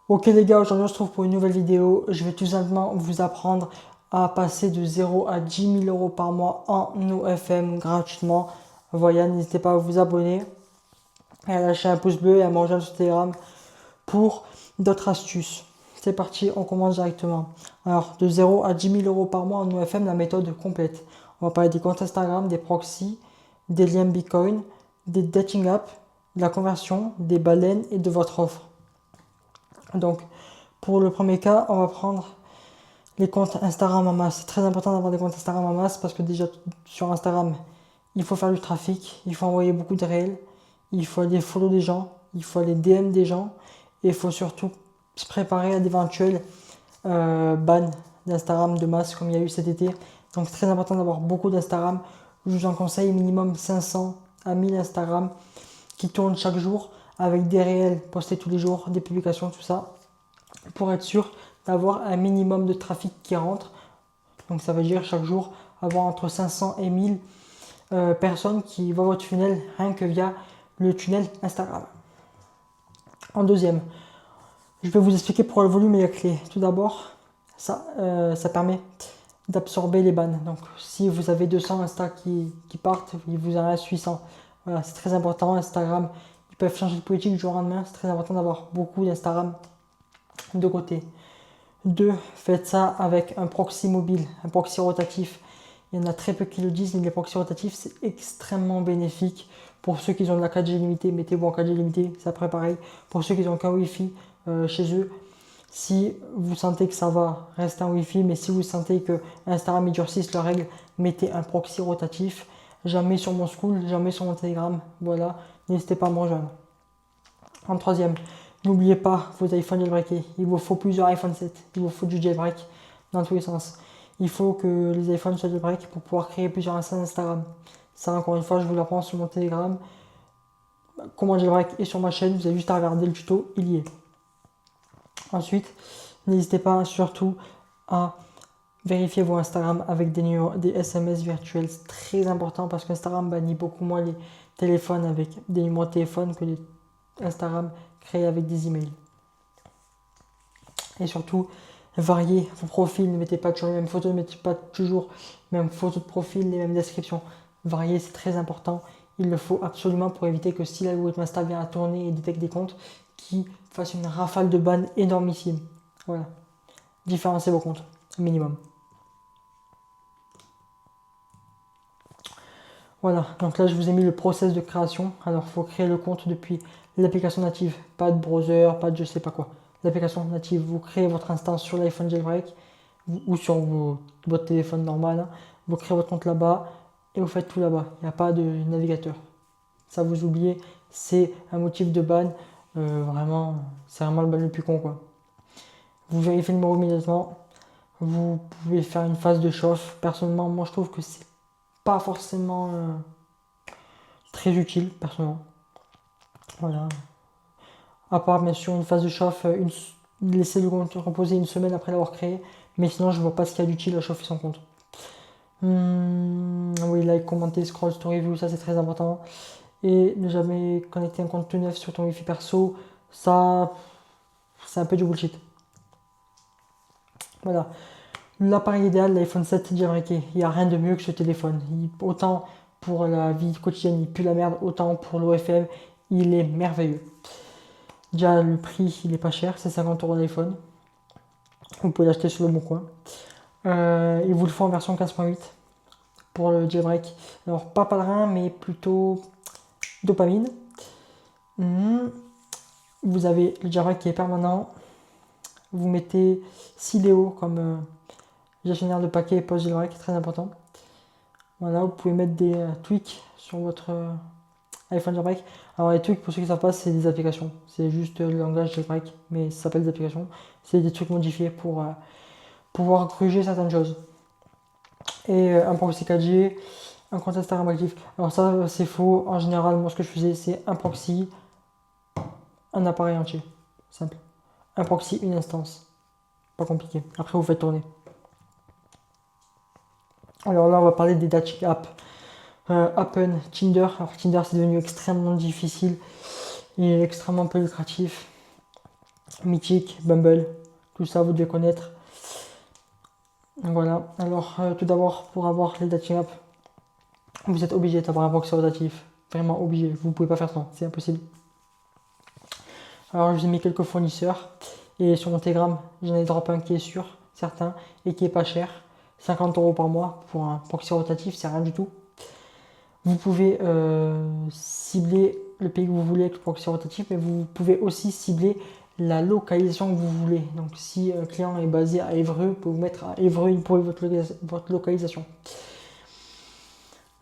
Ok les gars, aujourd'hui on se retrouve pour une nouvelle vidéo. Je vais tout simplement vous apprendre à passer de 0 à 10 000 € par mois en OFM gratuitement. Voilà, n'hésitez pas à vous abonner et à lâcher un pouce bleu et à me rejoindre sur Telegram pour d'autres astuces. C'est parti, on commence directement. Alors, de 0 à 10 000 € par mois en OFM, la méthode complète. On va parler des comptes Instagram, des proxys, des liens Bitcoin, des dating apps, de la conversion, des baleines et de votre offre. Donc, pour le premier cas, on va prendre les comptes Instagram en masse. C'est très important d'avoir des comptes Instagram en masse parce que déjà sur Instagram, il faut faire du trafic, il faut envoyer beaucoup de réels, il faut aller follow des gens, il faut aller DM des gens et il faut surtout se préparer à d'éventuels bans d'Instagram de masse comme il y a eu cet été. Donc c'est très important d'avoir beaucoup d'Instagram. Je vous en conseille minimum 500 à 1000 Instagram qui tournent chaque jour avec des réels postés tous les jours, des publications, tout ça, pour être sûr d'avoir un minimum de trafic qui rentre. Donc ça veut dire chaque jour avoir entre 500 et 1000 personnes qui voient votre tunnel rien que via le tunnel Instagram. En deuxième, je vais vous expliquer pour le volume et la clé. Tout d'abord, ça permet d'absorber les bans. Donc si vous avez 200 Insta qui partent, il vous en reste 800. Voilà, c'est très important. Instagram, ils peuvent changer de politique du jour au lendemain. C'est très important d'avoir beaucoup d'Instagram de côté. 2. Faites ça avec un proxy mobile, un proxy rotatif. Il y en a très peu qui le disent, mais les proxys rotatifs, c'est extrêmement bénéfique. Pour ceux qui ont de la 4G limitée, mettez-vous en 4G limitée, c'est après pareil. Pour ceux qui ont qu'un Wi-Fi chez eux, si vous sentez que ça va, restez en Wi-Fi, mais si vous sentez que Instagram durcisse leurs règles, mettez un proxy rotatif. J'en mets sur mon school, j'en mets sur mon Telegram, voilà, n'hésitez pas à me rejoindre. En troisième, n'oubliez pas vos iPhones jailbreakés. Il vous faut plusieurs iPhone 7. Il vous faut du jailbreak dans tous les sens. Il faut que les iPhones soient jailbreak pour pouvoir créer plusieurs instances Instagram. Ça, encore une fois, je vous l'apprends sur mon Telegram. Comment jailbreak est sur ma chaîne. Vous avez juste à regarder le tuto, il y est. Ensuite, n'hésitez pas surtout à vérifier vos Instagram avec des SMS virtuels. C'est très important parce qu'Instagram bannit beaucoup moins les téléphones avec des numéros de téléphone que les Instagram créés avec des emails. Et surtout, variez vos profils, ne mettez pas toujours les mêmes photos, ne mettez pas toujours les mêmes photos de profil, les mêmes descriptions. Varier, c'est très important. Il le faut absolument pour éviter que si l'algorithme Insta vient à tourner et détecte des comptes, qui fasse une rafale de ban énormissime. Voilà. Différenciez vos comptes, minimum. Voilà, donc là je vous ai mis le process de création. Alors il faut créer le compte depuis l'application native, pas de browser, pas de je sais pas quoi. L'application native, vous créez votre instance sur l'iPhone jailbreak ou sur votre téléphone normal. Hein. Vous créez votre compte là-bas et vous faites tout là-bas. Il n'y a pas de navigateur. Ça vous oubliez, c'est un motif de ban. Vraiment, c'est vraiment le ban le plus con quoi. Vous vérifiez le numéro immédiatement. Vous pouvez faire une phase de chauffe. Personnellement, moi je trouve que c'est pas forcément très utile, personnellement. Voilà. À part bien sûr une phase de chauffe, laisser le compte reposer une semaine après l'avoir créé. Mais sinon, je vois pas ce qu'il y a d'utile à chauffer son compte. Oui, like, commenter, scroll, story view, ça c'est très important. Et ne jamais connecter un compte tout neuf sur ton wifi perso, ça c'est un peu du bullshit. Voilà. L'appareil idéal, l'iPhone 7 jailbreaké. Il n'y a rien de mieux que ce téléphone. Autant pour la vie quotidienne, il pue la merde, autant pour l'OFM, il est merveilleux. Déjà, le prix, il est pas cher, c'est 50 € l'iPhone. Vous pouvez l'acheter sur le bon coin. Il vous le faut en version 15.8 pour le jailbreak. Alors, pas pèlerin, mais plutôt dopamine. Vous avez le jailbreak qui est permanent. Vous mettez Sileo comme gestionnaire de paquets post-jailbreak, très important. Voilà, vous pouvez mettre des tweaks sur votre iPhone jailbreak. Alors les tweaks, pour ceux qui ne savent pas, c'est des applications. C'est juste le langage jailbreak, mais ça s'appelle des applications. C'est des trucs modifiés pour pouvoir gruger certaines choses. Et un proxy 4G, un compte Instagram actif. Alors ça, c'est faux. En général, moi, ce que je faisais, c'est un proxy, un appareil entier. Simple. Un proxy, une instance. Pas compliqué. Après, vous faites tourner. Alors là, on va parler des dating apps. Appen, Tinder. Alors Tinder, c'est devenu extrêmement difficile et extrêmement peu lucratif. Mythic, Bumble, tout ça vous devez connaître. Voilà, alors tout d'abord pour avoir les dating apps, vous êtes obligé d'avoir un proxy rotatif, vraiment obligé, vous ne pouvez pas faire ça, c'est impossible. Alors je vous ai mis quelques fournisseurs et sur mon Telegram j'en ai drop un qui est sûr, certain et qui est pas cher, 50 € par mois pour un proxy rotatif, c'est rien du tout. Vous pouvez cibler le pays que vous voulez avec le proxy rotatif, mais vous pouvez aussi cibler la localisation que vous voulez. Donc si un client est basé à Évreux, vous pouvez vous mettre à Évreux pour votre localisation.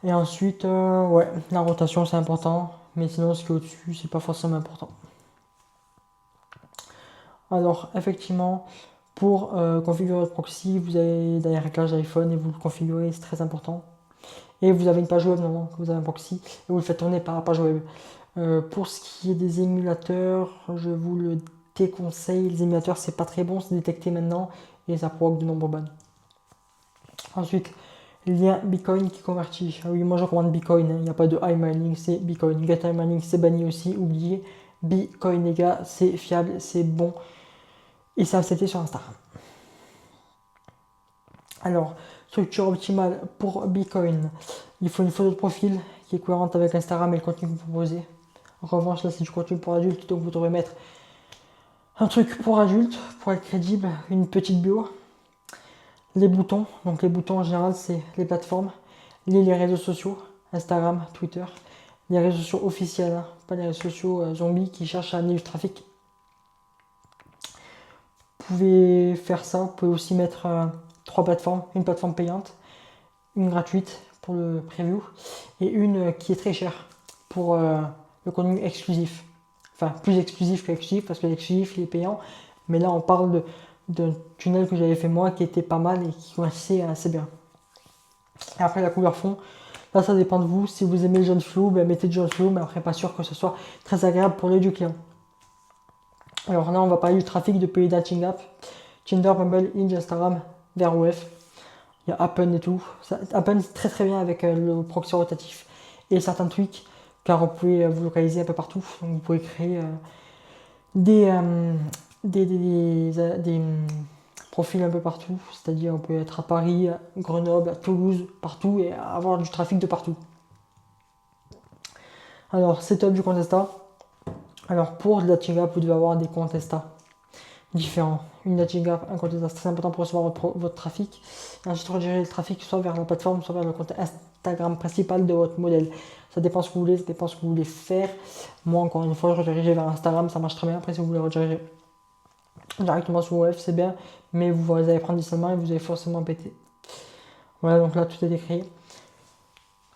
Et ensuite, ouais, la rotation c'est important, mais sinon ce qui est au-dessus c'est pas forcément important. Alors effectivement, pour configurer votre proxy, vous avez des réglages iPhone et vous le configurez, c'est très important. Et vous avez une page web normalement, vous avez un proxy et vous le faites tourner par la page web. Pour ce qui est des émulateurs, je vous le déconseille. Les émulateurs, c'est pas très bon, c'est détecté maintenant et ça provoque de nombreux bugs. Ensuite, lien Bitcoin qui convertit. Ah oui, moi je recommande Bitcoin, il n'y a pas de iMining, c'est Bitcoin. Get iMining, c'est banni aussi, oubliez. Bitcoin, les gars, c'est fiable, c'est bon et c'est accepté sur Instagram. Alors, structure optimale pour Bitcoin. Il faut une photo de profil qui est cohérente avec Instagram et le contenu que vous proposez. En revanche, là, c'est du contenu pour adultes, donc vous devrez mettre un truc pour adultes, pour être crédible, une petite bio. Les boutons, donc les boutons en général, c'est les plateformes, les réseaux sociaux, Instagram, Twitter, les réseaux sociaux officiels, hein, pas les réseaux sociaux zombies qui cherchent à amener du trafic. Vous pouvez faire ça, vous pouvez aussi mettre 3 plateformes, une plateforme payante, une gratuite pour le preview et une qui est très chère pour le contenu exclusif. Enfin, plus exclusif qu'exclusif parce que l'exclusif il est payant, mais là on parle d'un tunnel que j'avais fait moi qui était pas mal et qui commençait assez bien. Et après la couleur fond, là ça dépend de vous. Si vous aimez le jaune flou, ben mettez du jaune flou, mais après pas sûr que ce soit très agréable pour l'œil du client. Alors là on va parler du trafic de pays dating app, Tinder, Bumble, Hinge, Instagram, vers OF. Il y a Appen et tout. Appen c'est très très bien avec le proxy rotatif et certains tweaks car vous pouvez vous localiser un peu partout. Donc vous pouvez créer des profils un peu partout. C'est-à-dire on peut être à Paris, à Grenoble, à Toulouse, partout et avoir du trafic de partout. Alors setup du compte Insta. Alors pour le dating app, vous devez avoir des comptes Insta différents. Une dating app, un compte Insta, c'est très important pour recevoir votre trafic. Et ensuite rediriger le trafic soit vers la plateforme, soit vers le compte Instagram principal de votre modèle. Ça dépend ce que vous voulez, ça dépend ce que vous voulez faire. Moi, encore une fois, je redirige vers Instagram, ça marche très bien. Après, si vous voulez rediriger directement sur OF, c'est bien, mais vous allez prendre du seulement et vous allez forcément péter. Voilà, donc là, tout est décrit.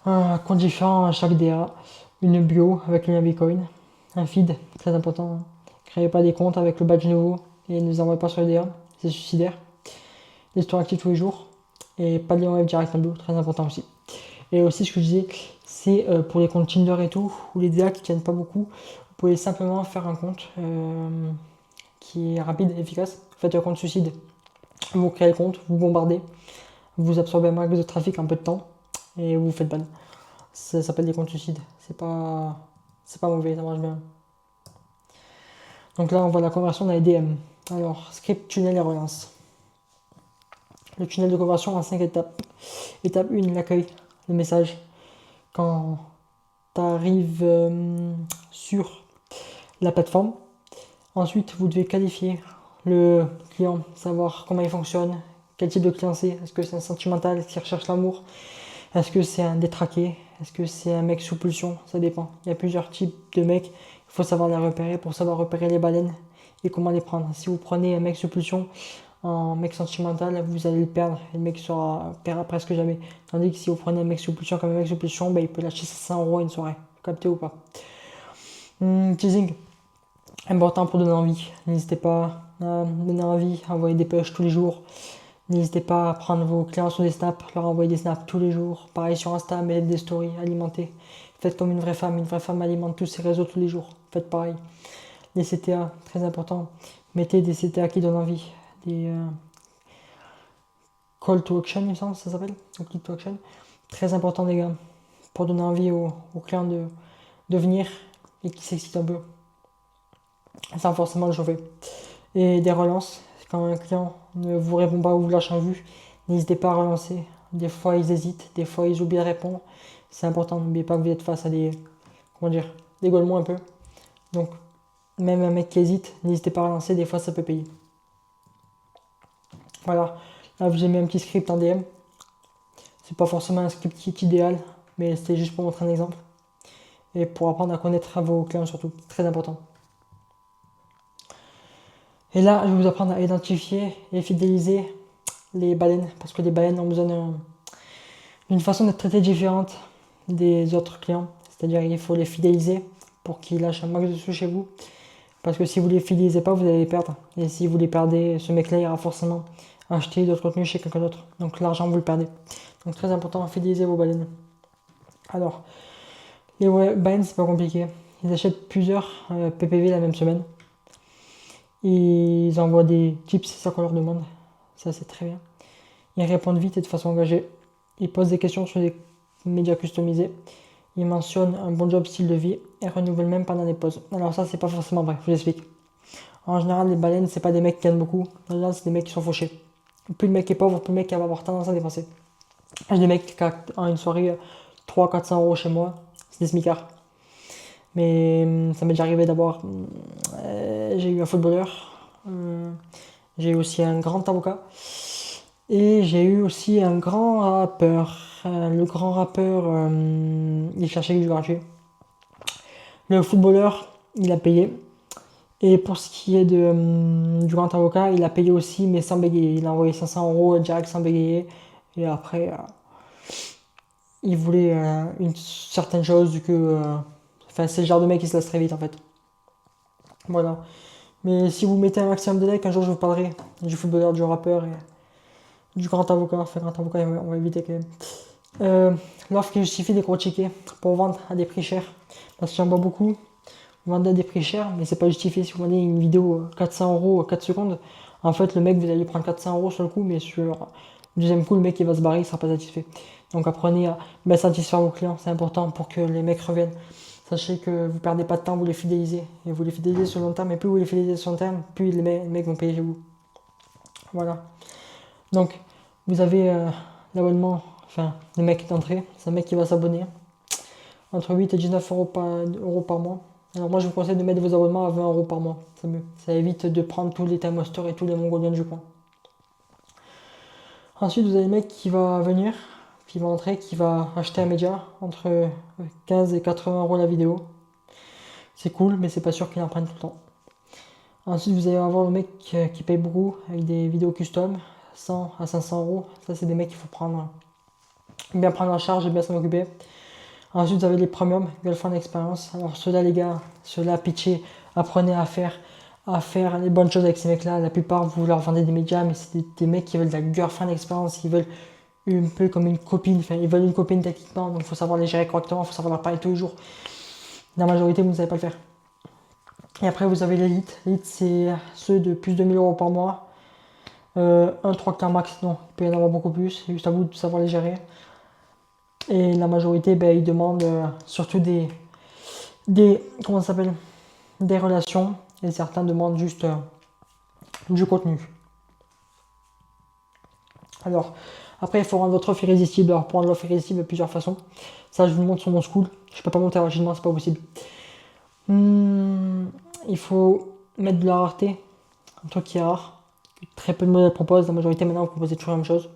Compte différent à chaque DA, une bio avec le lien Bitcoin, un feed, très important. Créez pas des comptes avec le badge nouveau et ne les envoyez pas sur le DA, c'est suicidaire. Les stores actifs tous les jours et pas de lien web direct en bio, très important aussi. Et aussi ce que je disais, c'est pour les comptes Tinder et tout, ou les DA qui tiennent pas beaucoup, vous pouvez simplement faire un compte qui est rapide et efficace. Faites un compte suicide, vous créez le compte, vous bombardez, vous absorbez un max de trafic en peu de temps et vous faites ban. Ça s'appelle des comptes suicides, c'est pas mauvais, ça marche bien. Donc là on voit la conversion dans les DM. Alors script, tunnel et relance. Le tunnel de conversion en 5 étapes. Étape 1, l'accueil, le message. Quand tu arrives sur la plateforme, ensuite vous devez qualifier le client, savoir comment il fonctionne, quel type de client c'est, est-ce que c'est un sentimental qui recherche l'amour, est-ce que c'est un détraqué, est-ce que c'est un mec sous pulsion, ça dépend. Il y a plusieurs types de mecs, il faut savoir les repérer pour savoir repérer les baleines et comment les prendre. Si vous prenez un mec sous pulsion, un mec sentimental, vous allez le perdre et le mec perdra presque jamais. Tandis que si vous prenez un mec sous pulsion comme un mec sous pulsion, il peut lâcher 500 € une soirée. Capté ou pas? Teasing, important pour donner envie. N'hésitez pas à donner envie, à envoyer des pushs tous les jours. N'hésitez pas à prendre vos clients sur des snaps, leur envoyer des snaps tous les jours. Pareil sur Insta, mettez des stories, alimentez. Faites comme une vraie femme alimente tous ses réseaux tous les jours. Faites pareil. Les CTA, très important. Mettez des CTA qui donnent envie. Des call to action, il me semble, ça s'appelle. Call to action. Très important, les gars, pour donner envie aux clients de venir et qui s'excitent un peu, sans forcément le chauffer. Et des relances. Quand un client ne vous répond pas ou vous lâche un vue, n'hésitez pas à relancer. Des fois ils hésitent, des fois ils oublient de répondre. C'est important, n'oubliez pas que vous êtes face à des, comment dire, des golemons un peu. Donc même un mec qui hésite, n'hésitez pas à relancer, des fois ça peut payer. Voilà, là j'ai mis un petit script en DM. C'est pas forcément un script qui est idéal, mais c'était juste pour montrer un exemple. Et pour apprendre à connaître vos clients surtout, c'est très important. Et là, je vais vous apprendre à identifier et fidéliser les baleines, parce que les baleines ont besoin d'une façon d'être traitées différente des autres clients. C'est-à-dire qu'il faut les fidéliser pour qu'ils lâchent un max de sous chez vous. Parce que si vous les fidélisez pas, vous allez les perdre. Et si vous les perdez, ce mec-là ira forcément acheter d'autres contenus chez quelqu'un d'autre. Donc l'argent, vous le perdez. Donc très important, fidéliser vos baleines. Alors, les baleines, c'est pas compliqué. Ils achètent plusieurs PPV la même semaine. Ils envoient des tips, c'est ça qu'on leur demande. Ça, c'est très bien. Ils répondent vite et de façon engagée. Ils posent des questions sur des médias customisés. Ils mentionnent un bon job style de vie et renouvellent même pendant les pauses. Alors ça, c'est pas forcément vrai, je vous explique. En général, les baleines, c'est pas des mecs qui gagnent beaucoup. En général, c'est des mecs qui sont fauchés. Plus le mec est pauvre, plus le mec va avoir tendance à dépenser. J'ai des mecs qui ont une soirée 300-400 euros chez moi, c'est des smicards. Mais ça m'est déjà arrivé d'avoir. J'ai eu un footballeur, j'ai eu aussi un grand avocat et j'ai eu aussi un grand rappeur. Le grand rappeur, il cherchait du gratuit. Le footballeur, il a payé. Et pour ce qui est du grand avocat, il a payé aussi, mais sans bégayer. Il a envoyé 500 euros direct sans bégayer. Et après, il voulait une certaine chose que. Enfin, c'est le genre de mec qui se laisse très vite en fait. Voilà. Mais si vous mettez un maximum de likes, un jour je vous parlerai du footballeur, du rappeur et du grand avocat. Enfin, grand avocat, on va éviter quand même. L'offre qui justifie des gros tickets pour vendre à des prix chers. Parce que j'en vois beaucoup. Vous vendez à des prix chers, mais c'est pas justifié. Si vous vendez une vidéo 400 euros 4 secondes, en fait, le mec, vous allez prendre 400 euros sur le coup, mais sur le deuxième coup, le mec, il va se barrer, il sera pas satisfait. Donc apprenez à bien satisfaire vos clients, c'est important pour que les mecs reviennent. Sachez que vous perdez pas de temps, vous les fidélisez. Et vous les fidélisez sur le long terme, et plus vous les fidélisez sur le long terme, plus les mecs vont payer chez vous. Voilà. Donc, vous avez l'abonnement, enfin, le mec d'entrée, c'est un mec qui va s'abonner. Entre 8 et 19 euros par mois. Alors moi je vous conseille de mettre vos abonnements à 20 euros par mois, c'est mieux. Ça évite de prendre tous les Time Master et tous les Mongoliens du coin. Ensuite vous avez le mec qui va venir, qui va entrer, qui va acheter un média entre 15 et 80 euros la vidéo. C'est cool, mais c'est pas sûr qu'il en prenne tout le temps. Ensuite vous allez avoir le mec qui paye beaucoup avec des vidéos custom, 100 à 500 euros. Ça c'est des mecs qu'il faut bien prendre en charge et bien s'en occuper. Ensuite, vous avez les premium, Girlfriend Experience. Alors, ceux-là, les gars, ceux-là, pitchez, apprenez à faire les bonnes choses avec ces mecs-là. La plupart, vous leur vendez des médias, mais c'est des mecs qui veulent de la Girlfriend Experience, ils veulent un peu comme une copine, enfin, ils veulent une copine techniquement, donc il faut savoir les gérer correctement, il faut savoir leur parler tous les jours. La majorité, vous ne savez pas le faire. Et après, vous avez l'élite. L'élite, c'est ceux de plus de 1000 euros par mois. 1-3 max, non, il peut y en avoir beaucoup plus, c'est juste à vous de savoir les gérer. Et la majorité, ils demandent surtout comment ça s'appelle, des relations. Et certains demandent juste du contenu. Alors, après, il faut rendre votre offre irrésistible. Alors, pour rendre l'offre irrésistible, il y a plusieurs façons. Ça, je vous le montre sur mon school. Je ne peux pas monter rapidement, c'est pas possible. Il faut mettre de la rareté, un truc qui est rare. Très peu de modèles proposent. La majorité, maintenant, vous proposez toujours la même chose.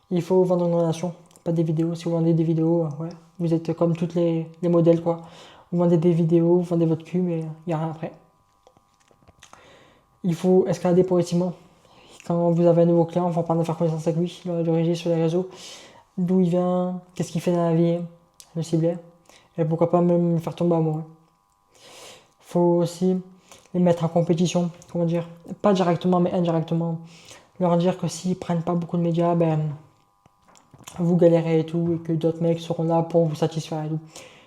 Il faut vendre une relation, pas des vidéos. Si vous vendez des vidéos, ouais, vous êtes comme tous les modèles, quoi. Vous vendez des vidéos, vous vendez votre cul, mais il n'y a rien après. Il faut escalader progressivement. Quand vous avez un nouveau client, il faut apprendre à faire connaissance avec lui, le diriger sur les réseaux, d'où il vient, qu'est-ce qu'il fait dans la vie, le cibler, et pourquoi pas même le faire tomber amoureux. Il faut aussi les mettre en compétition, comment dire, pas directement mais indirectement. Leur dire que s'ils prennent pas beaucoup de médias, vous galérez et tout, et que d'autres mecs seront là pour vous satisfaire et tout.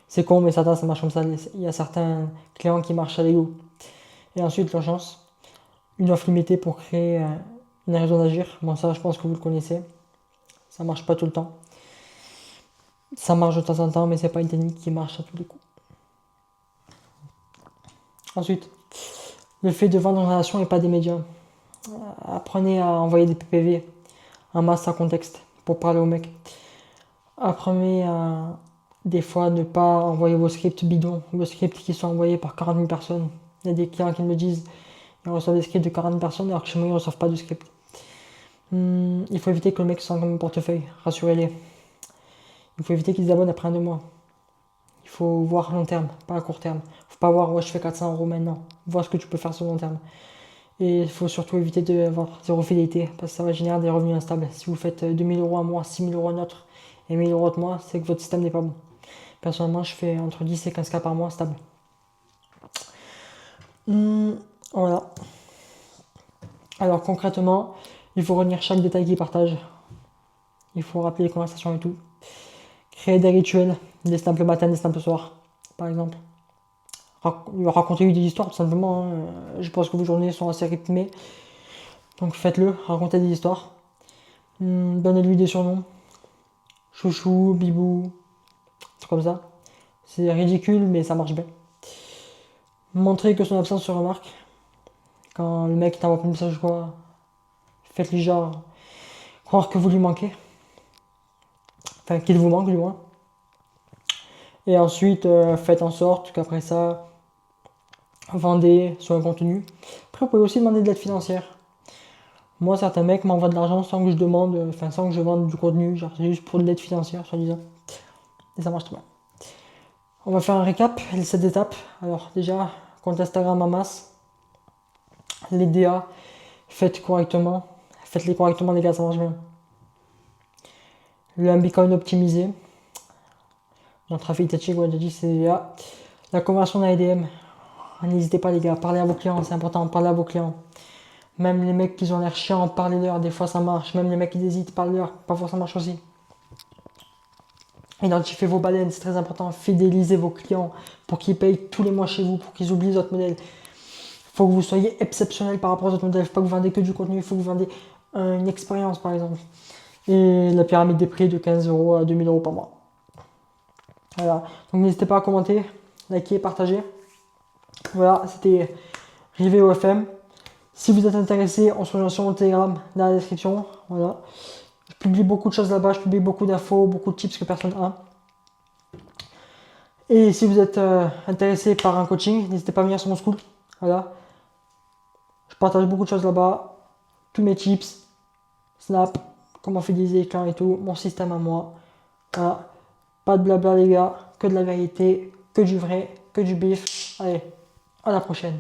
C'est con, mais ça marche comme ça. Il y a certains clients qui marchent à l'ego. Et ensuite, l'urgence, une offre limitée pour créer une raison d'agir. Bon, ça, je pense que vous le connaissez. Ça marche pas tout le temps. Ça marche de temps en temps, mais c'est pas une technique qui marche à tous les coups. Ensuite, le fait de vendre une relation et pas des médias. Apprenez à envoyer des PPV, un masse à contexte pour parler aux mecs. Apprenez à des fois ne pas envoyer vos scripts bidons, vos scripts qui sont envoyés par 40 000 personnes. Il y a des clients qui me disent ils reçoivent des scripts de 40 personnes alors que chez moi ils ne reçoivent pas de script. Il faut éviter que le mec se sente comme un portefeuille, rassurez-les. Il faut éviter qu'ils abonnent après 2 mois. Il faut voir long terme, pas à court terme. Il ne faut pas voir ouais je fais 400 € maintenant. Voir ce que tu peux faire sur long terme. Et il faut surtout éviter d'avoir zéro fidélité parce que ça va générer des revenus instables. Si vous faites 2 000 € un mois, 6 000 € un autre et 1 000 € de mois, c'est que votre système n'est pas bon. Personnellement, je fais entre 10 et 15 cas par mois stable. Voilà. Alors concrètement, il faut retenir chaque détail qu'ils partagent. Il faut rappeler les conversations et tout. Créer des rituels, des snaps le matin, des snaps le soir, par exemple. Raconter des histoires, tout simplement. Je pense que vos journées sont assez rythmées. Donc faites-le, racontez des histoires. Donnez-lui des surnoms. Chouchou, bibou, c'est comme ça. C'est ridicule, mais ça marche bien. Montrez que son absence se remarque. Quand le mec t'envoie pas de message ou quoi, faites-lui genre croire que vous lui manquez. Enfin, qu'il vous manque du moins. Et ensuite, faites en sorte qu'après ça, vendez sur un contenu. Après, vous pouvez aussi demander de l'aide financière. Moi, certains mecs m'envoient de l'argent sans que je demande, sans que je vende du contenu, genre c'est juste pour de l'aide financière, soi-disant. Et ça marche très bien. On va faire un récap, les 7 étapes. Alors déjà, compte Instagram en masse. Les DA, faites-les correctement les gars, ça marche bien. Le Bitcoin optimisé. Mon trafic touching, on a dit c'est DA. La conversion d'ADM. N'hésitez pas les gars, parlez à vos clients, c'est important, parlez à vos clients. Même les mecs qui ont l'air chiants, parlez-leur, des fois ça marche. Même les mecs qui hésitent, parlez-leur, parfois ça marche aussi. Identifiez vos baleines, c'est très important. Fidélisez vos clients pour qu'ils payent tous les mois chez vous, pour qu'ils oublient votre modèle. Il faut que vous soyez exceptionnel par rapport à votre modèle. Il ne faut pas que vous vendez que du contenu, il faut que vous vendez une expérience par exemple. Et la pyramide des prix de 15 € à 2 000 € par mois. Voilà. Donc n'hésitez pas à commenter, liker, partager. Voilà, c'était Rivet FM. Si vous êtes intéressé, on se rejoint sur mon Telegram dans la description. Voilà. Je publie beaucoup de choses là-bas, je publie beaucoup d'infos, beaucoup de tips que personne n'a. Et si vous êtes intéressé par un coaching, n'hésitez pas à venir sur mon school. Voilà. Je partage beaucoup de choses là-bas. Tous mes tips, Snap, comment fidéliser les clients et tout, mon système à moi. Voilà. Pas de blabla les gars, que de la vérité, que du vrai, que du bif. Allez, à la prochaine.